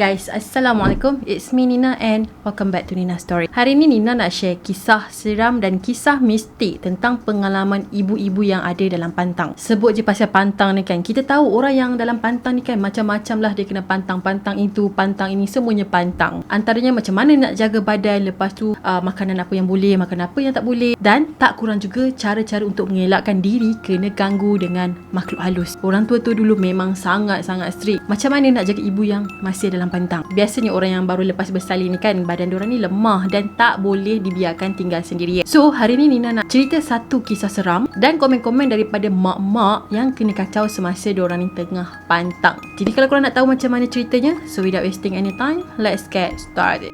Guys, Assalamualaikum. It's me Nina and welcome back to Nina Story. Hari ni Nina nak share kisah seram dan kisah mistik tentang pengalaman ibu-ibu yang ada dalam pantang. Sebut je pasal pantang ni kan, kita tahu orang yang dalam pantang ni kan macam-macam lah dia kena pantang. Pantang itu, pantang ini, semuanya pantang. Antaranya macam mana nak jaga badan, lepas tu makanan apa yang boleh, makanan apa yang tak boleh, dan tak kurang juga cara-cara untuk mengelakkan diri kena ganggu dengan makhluk halus. Orang tua tu dulu memang sangat-sangat strict. Macam mana nak jaga ibu yang masih dalam pantang? Biasanya orang yang baru lepas bersalin ni kan, badan diorang ni lemah dan tak boleh dibiarkan tinggal sendirian. So hari ni Nina nak cerita satu kisah seram dan komen-komen daripada mak-mak yang kena kacau semasa diorang ni tengah pantang. Jadi kalau korang nak tahu macam mana ceritanya, so without wasting any time, let's get started.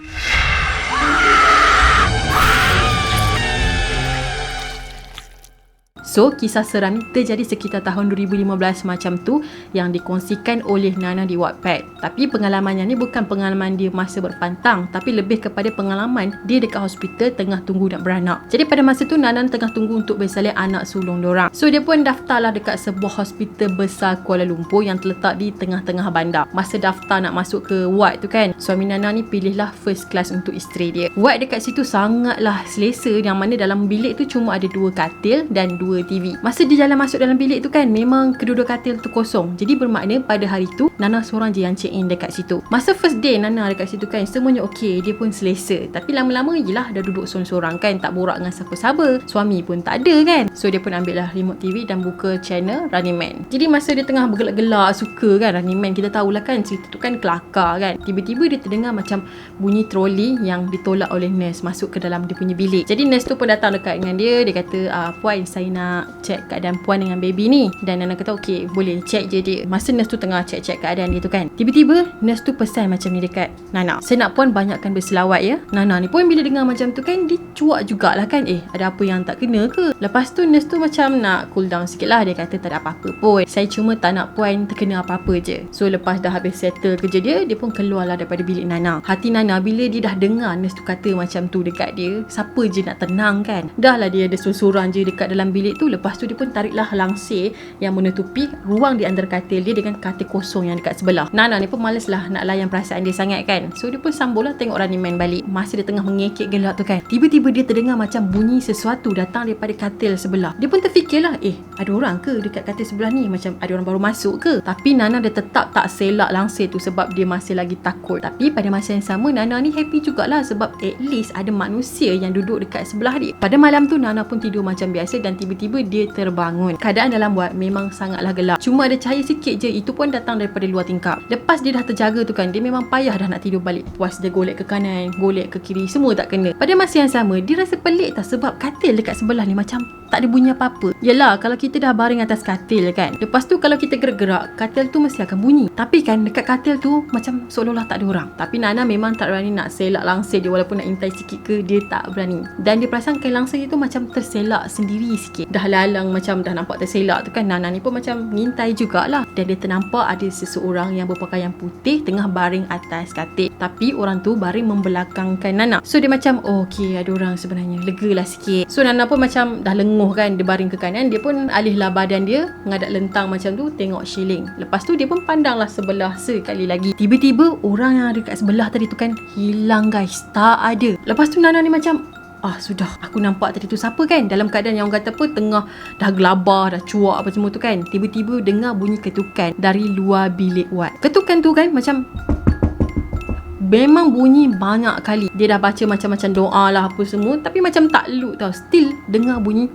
So, kisah seram ni terjadi sekitar tahun 2015 macam tu yang dikongsikan oleh Nana di Wattpad. Tapi pengalamannya ni bukan pengalaman dia masa berpantang, tapi lebih kepada pengalaman dia dekat hospital tengah tunggu nak beranak. Jadi pada masa tu Nana tengah tunggu untuk bersalin anak sulung diorang. So, dia pun daftarlah dekat sebuah hospital besar Kuala Lumpur yang terletak di tengah-tengah bandar. Masa daftar nak masuk ke ward tu kan, suami Nana ni pilihlah first class untuk isteri dia. Ward dekat situ sangatlah selesa, yang mana dalam bilik tu cuma ada 2 katil dan 2 TV. Masa dia jalan masuk dalam bilik tu kan, memang kedua-dua katil tu kosong. Jadi bermakna pada hari tu Nana seorang je yang check in dekat situ. Masa first day Nana dekat situ kan, semuanya okey, dia pun selesa. Tapi lama-lama yelah dah duduk sorang-sorang kan, tak borak dengan siapa-siapa. Suami pun tak ada kan. So dia pun ambil lah remote TV dan buka channel Running Man. Jadi masa dia tengah bergelak-gelak suka kan Running Man, kita tahulah kan cerita tu kan kelakar kan. Tiba-tiba dia terdengar macam bunyi troli yang ditolak oleh nurse masuk ke dalam dia punya bilik. Jadi nurse tu pun datang dekat dengan dia. Dia kata, puan, saya nak check keadaan puan dengan baby ni. Dan Nana kata okey, boleh check je dia. Masa nurse tu tengah check keadaan dia tu kan, tiba-tiba nurse tu pesan macam ni dekat Nana, saya nak puan banyakkan berselawat ya. Nana ni pun bila dengar macam tu kan, dia cuak jugalah kan, ada apa yang tak kena ke. Lepas tu nurse tu macam nak cool down sikit lah. Dia kata tak ada apa-apa pun, saya cuma tak nak puan terkena apa-apa je. So lepas dah habis settle kerja dia, dia pun keluarlah daripada bilik Nana. Hati Nana bila dia dah dengar nurse tu kata macam tu dekat dia, siapa je nak tenang kan. Dah lah dia ada sorang je dekat dalam bilik tu. Lepas tu dia pun tariklah langsir yang menutupi ruang di antara katil dia dengan katil kosong yang dekat sebelah. Nana ni pun malas lah nak layan perasaan dia sangat kan. So dia pun sambung lah tengok Running Man balik. Masa dia tengah mengekek gelak tu kan, tiba-tiba dia terdengar macam bunyi sesuatu datang daripada katil sebelah. Dia pun terfikirlah, ada orang ke dekat katil sebelah ni? Macam ada orang baru masuk ke? Tapi Nana dia tetap tak selak langsir tu sebab dia masih lagi takut. Tapi pada masa yang sama Nana ni happy jugalah sebab at least ada manusia yang duduk dekat sebelah dia. Pada malam tu Nana pun tidur macam biasa dan tiba-tiba dia terbangun. Keadaan dalam wad memang sangatlah gelap. Cuma ada cahaya sikit je, itu pun datang daripada luar tingkap. Lepas dia dah terjaga tu kan, dia memang payah dah nak tidur balik. Puas dia golek ke kanan, golek ke kiri, semua tak kena. Pada masa yang sama, dia rasa pelik tak sebab katil dekat sebelah ni macam tak ada bunyi apa-apa. Yelah, kalau kita dah baring atas katil kan, lepas tu kalau kita gerak-gerak, katil tu mesti akan bunyi. Tapi kan dekat katil tu macam seolah-olah tak ada orang. Tapi Nana memang tak berani nak selak langsir dia, walaupun nak intai sikit ke, dia tak berani. Dan dia perasan kain langsir tu macam terselak sendiri sikit. Dah lalang macam dah nampak terselak tu kan, Nana ni pun macam ngintai jugalah. Dan dia ternampak ada seseorang yang berpakaian putih tengah baring atas katil. Tapi orang tu baring membelakangkan Nana. So dia macam, okey ada orang sebenarnya, legalah sikit. So Nana pun macam dah lenguh kan, dia baring ke kanan, dia pun alihlah badan dia menghadap lentang macam tu, tengok shilling. Lepas tu dia pun pandanglah sebelah sekali lagi. Tiba-tiba orang yang ada kat sebelah tadi tu kan hilang guys, tak ada. Lepas tu Nana ni macam, sudah, aku nampak tadi tu siapa kan. Dalam keadaan yang orang kata apa, tengah dah gelabah, dah cuak apa semua tu kan, tiba-tiba dengar bunyi ketukan dari luar bilik wad. Ketukan tu kan macam memang bunyi banyak kali. Dia dah baca macam-macam doa lah apa semua, tapi macam tak look tau, still dengar bunyi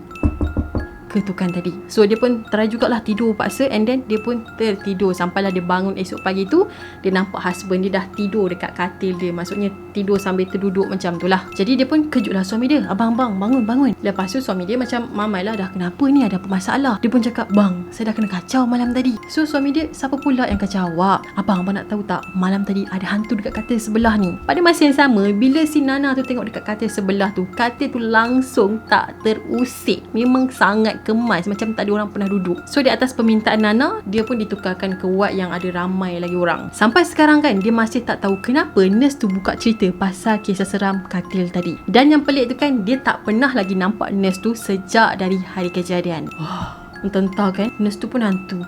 ketukan tadi. So dia pun try jugalah tidur paksa, and then dia pun tertidur sampailah dia bangun esok pagi tu. Dia nampak husband dia dah tidur dekat katil dia, maksudnya tidur sambil terduduk macam tu lah. Jadi dia pun kejutlah suami dia, abang bangun. Lepas tu suami dia macam mamai lah, dah kenapa ni, ada apa masalah? Dia pun cakap, bang, saya dah kena kacau malam tadi. So suami dia, siapa pula yang kacau awak? Abang nak tahu tak, malam tadi ada hantu dekat katil sebelah ni. Pada masa yang sama, bila si Nana tu tengok dekat katil sebelah tu, katil tu langsung tak terusik, memang sangat kemas, macam tak ada orang pernah duduk. So di atas permintaan Nana, dia pun ditukarkan ke ward yang ada ramai lagi orang. Sampai sekarang kan, dia masih tak tahu kenapa nurse tu buka cerita pasal kisah seram katil tadi. Dan yang pelik tu kan, dia tak pernah lagi nampak nurse tu sejak dari hari kejadian. Entah kan, nurse tu pun hantu.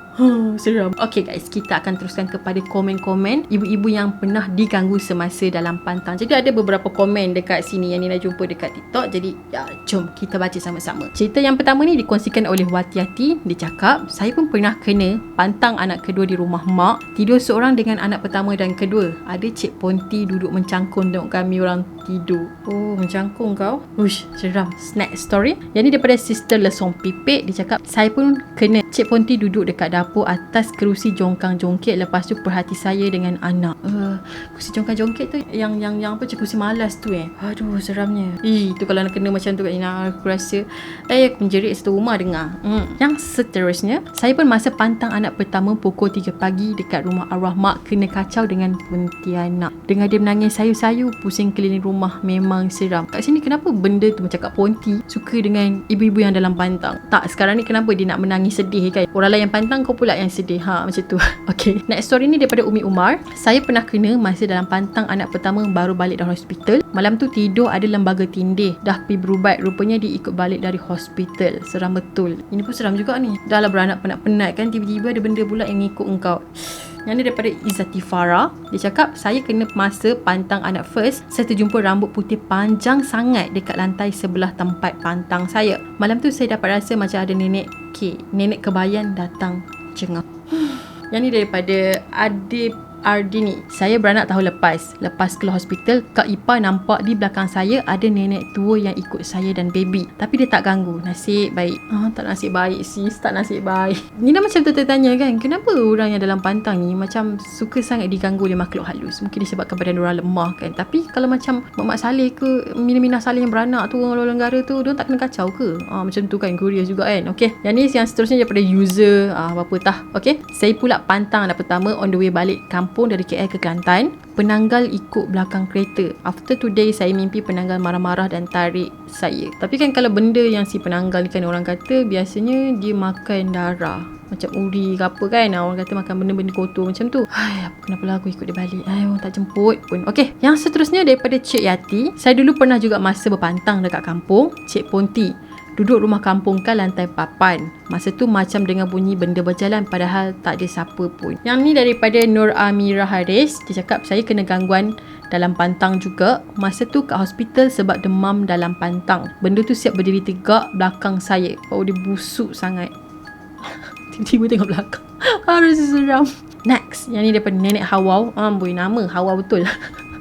Seram. Okay guys, kita akan teruskan kepada komen-komen ibu-ibu yang pernah diganggu semasa dalam pantang. Jadi ada beberapa komen dekat sini yang Nina jumpa dekat TikTok. Jadi ya, jom kita baca sama-sama. Cerita yang pertama ni dikongsikan oleh Watiati. Dia cakap, saya pun pernah kena pantang anak kedua di rumah mak. Tidur seorang dengan anak pertama dan kedua. Ada Cik Ponti duduk mencangkung tengok kami orang tidur. Oh, mencangkung kau? Uish, seram. Snack story. Yang ni daripada Sister Lesong Pipik. Dia cakap, saya pun kena Cik Ponti duduk dekat dapur atas kerusi jongkang-jongkit. Lepas tu perhati saya dengan anak. Kerusi jongkang-jongkit tu yang apa, kerusi malas tu Aduh, seramnya. Tu kalau nak kena macam tu kat Nina, aku rasa aku menjerit satu rumah dengar. Yang seterusnya, saya pun masa pantang anak pertama pukul 3 pagi dekat rumah arwah mak kena kacau dengan Pontianak. Dengar dia menangis sayu-sayu, pusing keliling rumah, memang seram. Kat sini kenapa benda tu macam Kak Ponti suka dengan ibu-ibu yang dalam pantang? Tak, sekarang ni kenapa dia nak menangis sedih kan? Orang lain yang pantang, kau pula yang sedih. Macam tu. Okay, next story ni daripada Umi Umar. Saya pernah kena masa dalam pantang anak pertama baru balik dari hospital. Malam tu tidur ada lembaga tindih. Dah pergi berubat, rupanya dia ikut balik dari hospital. Seram betul. Ini pun seram juga ni. Dah lah beranak penat-penat kan, tiba-tiba ada benda pula yang ikut engkau. Yang ni daripada Izzati Farah. Dia cakap, saya kena masa pantang anak first. Saya terjumpa rambut putih panjang sangat dekat lantai sebelah tempat pantang saya. Malam tu saya dapat rasa macam ada nenek kebayan datang jengah. Yang ni daripada Adib Ardini. Saya beranak tahun lepas keluar hospital, Kak Ipa nampak di belakang saya ada nenek tua yang ikut saya dan baby. Tapi dia tak ganggu. Nasib baik. Tak nasib baik sis, tak nasib baik. Nina macam tertanya kan, kenapa orang yang dalam pantang ni macam suka sangat diganggu oleh makhluk halus? Mungkin disebabkan badan orang lemah kan. Tapi kalau macam Mak Saleh ke Mina Saleh yang beranak tu, orang luar negara tu, diorang tak kena kacau ke? Macam tu kan, curious juga kan. Okay, yang ni yang seterusnya daripada user apa tah. Okay, saya pula pantang anak pertama on the way balik kampung dari KL ke Kelantan. Penanggal ikut belakang kereta. After today, saya mimpi penanggal marah-marah dan tarik saya. Tapi kan kalau benda yang si penanggal ni kan, orang kata biasanya dia makan darah, macam uri ke apa kan. Orang kata makan benda-benda kotor macam tu. Kenapa lah aku ikut dia balik? Orang tak jemput pun. Okay, yang seterusnya daripada Cik Yati. Saya dulu pernah juga masa berpantang dekat kampung. Cik Ponti duduk rumah kampung kan lantai papan. Masa tu macam dengar bunyi benda berjalan padahal tak ada siapa pun. Yang ni daripada Nur Amira Haris. Dia cakap, saya kena gangguan dalam pantang juga. Masa tu kat hospital sebab demam dalam pantang. Benda tu siap berdiri tegak belakang saya. Dia busuk sangat. Tiba-tiba tengok belakang. Rasa seram. Next, yang ni daripada Nenek Hawau. Nama Hawa betul.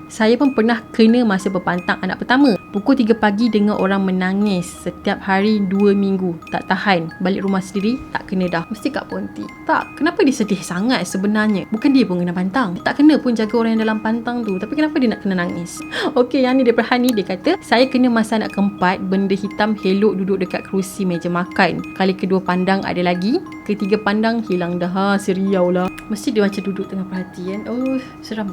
Saya pun pernah kena masa berpantang anak pertama. Pukul 3 pagi dengar orang menangis setiap hari 2 minggu. Tak tahan. Balik rumah sendiri, tak kena dah. Mesti Kak Ponti. Tak, kenapa dia sedih sangat sebenarnya? Bukan dia pun kena pantang. Tak kena pun jaga orang yang dalam pantang tu. Tapi kenapa dia nak kena nangis? Okey, yang ni daripada Hani. Dia kata, saya kena masa anak keempat, benda hitam helok duduk dekat kerusi meja makan. Kali kedua pandang ada lagi. Ketiga pandang hilang dah. Seriau lah. Mesti dia macam duduk tengah perhatian. Seram.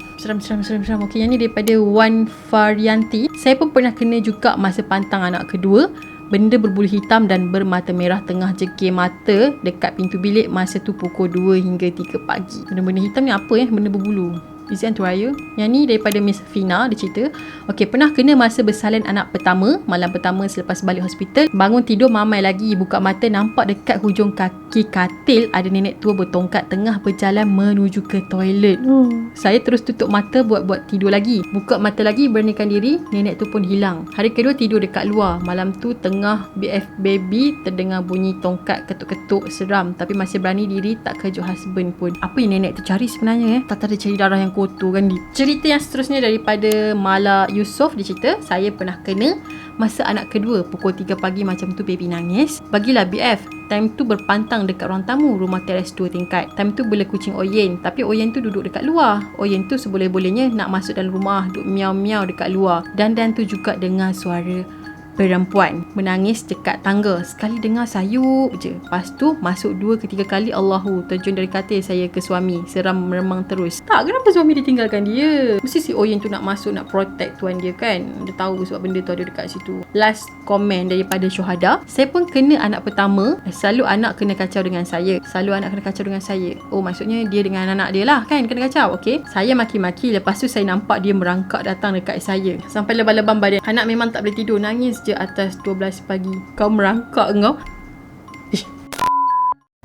Okey, yang ni daripada Wan Varianti. Saya pun pernah kena juga masa pantang anak kedua. Benda berbulu hitam dan bermata merah tengah jegir mata dekat pintu bilik masa tu pukul 2 hingga 3 pagi. Benda-benda hitam ni apa benda berbulu? Is it raya? Yang ni daripada Miss Fina. Dia cerita, okey, pernah kena masa bersalin anak pertama. Malam pertama selepas balik hospital, bangun tidur mamai lagi, buka mata nampak dekat hujung kaki katil ada nenek tua bertongkat tengah berjalan menuju ke toilet. Saya terus tutup mata buat tidur lagi. Buka mata lagi, beranikan diri, nenek tu pun hilang. Hari kedua tidur dekat luar. Malam tu tengah BF baby terdengar bunyi tongkat ketuk-ketuk. Seram, tapi masih berani diri, tak kejut husband pun. Apa yang nenek tu cari sebenarnya? Tak ada cari darah yang kotor kan. Cerita yang seterusnya daripada Mala Yusof. Dia cerita, saya pernah kena masa anak kedua pukul 3 pagi macam tu baby nangis. Bagilah BF. Time tu berpantang dekat ruang tamu, rumah teres 2 tingkat. Time tu bela kucing Oyen, tapi Oyen tu duduk dekat luar. Oyen tu seboleh-bolehnya nak masuk dalam rumah, duduk miau-miau dekat luar. Dan tu juga dengar suara perempuan menangis dekat tangga. Sekali dengar sayup je. Lepas tu masuk 2 ke 3 kali, Allahu, terjun dari katil saya ke suami. Seram meremang terus. Tak, kenapa suami dia tinggalkan dia? Mesti si Oyen tu nak masuk, nak protect tuan dia kan. Dia tahu sebab benda tu ada dekat situ. Last komen daripada Syuhada. Saya pun kena anak pertama. Selalu anak kena kacau dengan saya. Maksudnya dia dengan anak dia lah kan kena kacau. Okay, saya maki-maki. Lepas tu saya nampak dia merangkak datang dekat saya sampai lebam-lebam badan. Anak memang tak boleh tidur, nangis je atas 12 pagi. Kau merangkak kau.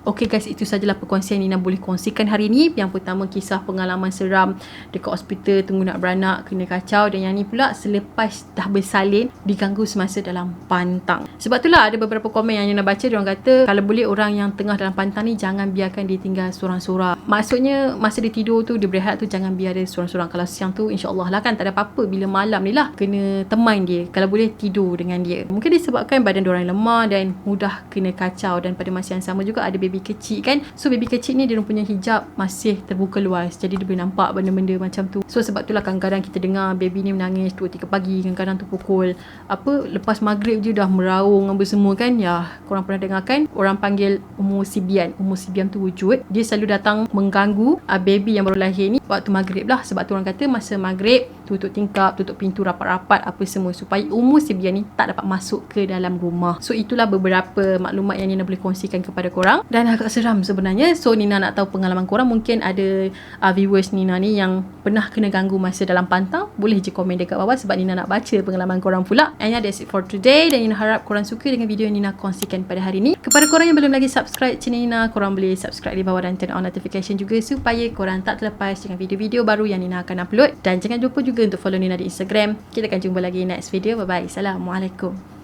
Okey guys, itu sajalah perkongsian Nina boleh kongsikan hari ni. Yang pertama, kisah pengalaman seram dekat hospital tunggu nak beranak, kena kacau. Dan yang ni pula selepas dah bersalin, diganggu semasa dalam pantang. Sebab itulah ada beberapa komen yang Nina baca, diorang kata kalau boleh orang yang tengah dalam pantang ni jangan biarkan dia tinggal sorang-sorang. Maksudnya masa dia tidur tu, dia berehat tu, jangan biar dia sorang-sorang. Kalau siang tu insyaAllah lah kan tak ada apa-apa. Bila malam ni lah kena teman dia, kalau boleh tidur dengan dia. Mungkin disebabkan badan diorang lemah dan mudah kena kacau. Dan pada masa yang sama juga ada baby kecil kan. So baby kecil ni dia punya hijab masih terbuka luas, jadi dia boleh nampak benda-benda macam tu. So sebab itulah kadang-kadang kita dengar baby ni menangis 2-3 pagi, kadang-kadang tu pukul lepas maghrib je dah meraung apa semua kan. Ya, korang pernah dengar kan, orang panggil umur sibian. Umur sibian tu wujud, dia selalu datang mengganggu baby yang baru lahir ni waktu maghrib lah. Sebab tu orang kata masa maghrib tutup tingkap, tutup pintu rapat-rapat apa semua, supaya umur sibian ni tak dapat masuk ke dalam rumah. So itulah beberapa maklumat yang Nina boleh kongsikan kepada korang, dan agak seram sebenarnya. So Nina nak tahu pengalaman korang. Mungkin ada viewers Nina ni yang pernah kena ganggu masa dalam pantang, boleh je komen dekat bawah sebab Nina nak baca pengalaman korang pula. And yeah, that's it for today. Dan Nina harap korang suka dengan video yang Nina kongsikan pada hari ni. Kepada korang yang belum lagi subscribe channel Nina, korang boleh subscribe di bawah dan turn on notification juga supaya korang tak terlepas dengan video-video baru yang Nina akan upload. Dan jangan lupa juga untuk follow Nina di Instagram. Kita akan jumpa lagi next video. Bye bye. Assalamualaikum.